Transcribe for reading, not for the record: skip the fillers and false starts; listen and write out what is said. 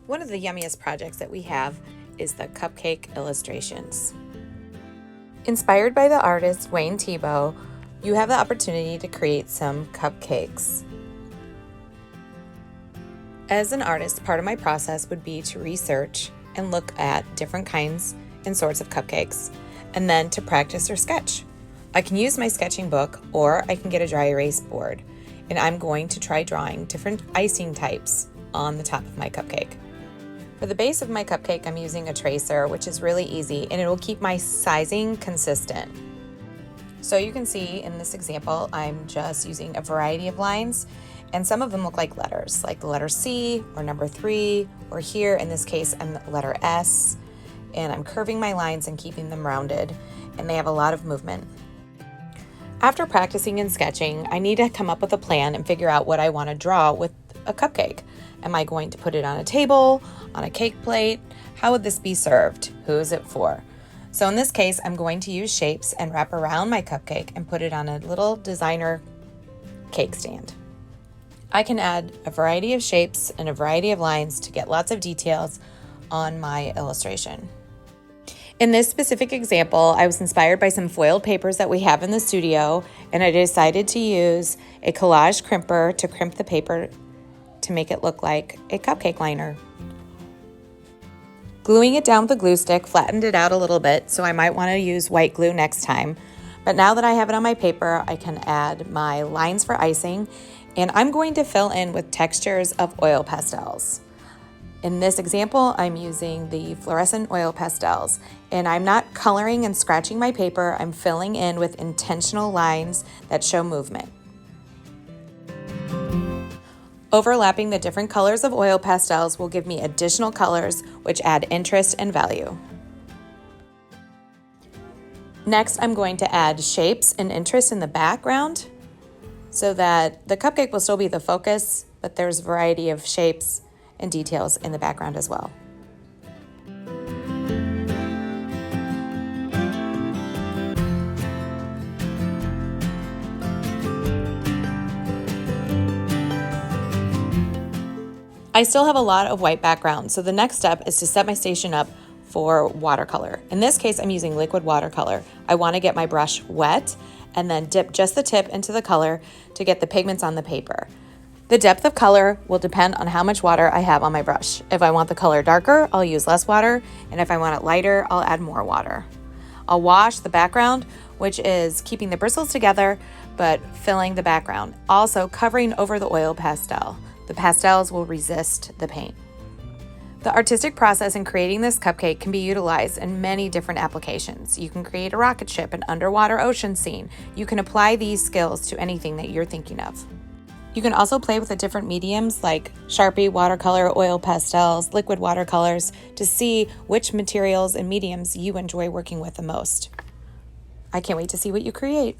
One of the yummiest projects that we have is the cupcake illustrations. Inspired by the artist Wayne Thiebaud, you have the opportunity to create some cupcakes. As an artist, part of my process would be to research and look at different kinds and sorts of cupcakes, and then to practice or sketch. I can use my sketching book, or I can get a dry erase board, and I'm going to try drawing different icing types on the top of my cupcake. For the base of my cupcake, I'm using a tracer, which is really easy, and it will keep my sizing consistent. So you can see in this example, I'm just using a variety of lines, and some of them look like letters, like the letter C or number 3, or here in this case, I'm the letter S, and I'm curving my lines and keeping them rounded, and they have a lot of movement. After practicing and sketching, I need to come up with a plan and figure out what I want to draw with a cupcake. Am I going to put it on a table, on a cake plate? How would this be served? Who is it for? So in this case, I'm going to use shapes and wrap around my cupcake and put it on a little designer cake stand. I can add a variety of shapes and a variety of lines to get lots of details on my illustration. In this specific example, I was inspired by some foiled papers that we have in the studio, and I decided to use a collage crimper to crimp the paper to make it look like a cupcake liner. Gluing it down with a glue stick flattened it out a little bit, so I might want to use white glue next time. But now that I have it on my paper, I can add my lines for icing, and I'm going to fill in with textures of oil pastels. In this example, I'm using the fluorescent oil pastels, and I'm not coloring and scratching my paper. I'm filling in with intentional lines that show movement. Overlapping the different colors of oil pastels will give me additional colors which add interest and value. Next, I'm going to add shapes and interest in the background so that the cupcake will still be the focus, but there's a variety of shapes and details in the background as well. I still have a lot of white background, so the next step is to set my station up for watercolor. In this case, I'm using liquid watercolor. I want to get my brush wet and then dip just the tip into the color to get the pigments on the paper. The depth of color will depend on how much water I have on my brush. If I want the color darker, I'll use less water, and if I want it lighter, I'll add more water. I'll wash the background, which is keeping the bristles together but filling the background, also covering over the oil pastel. The pastels will resist the paint. The artistic process in creating this cupcake can be utilized in many different applications. You can create a rocket ship, an underwater ocean scene. You can apply these skills to anything that you're thinking of. You can also play with the different mediums like Sharpie, watercolor, oil pastels, liquid watercolors to see which materials and mediums you enjoy working with the most. I can't wait to see what you create.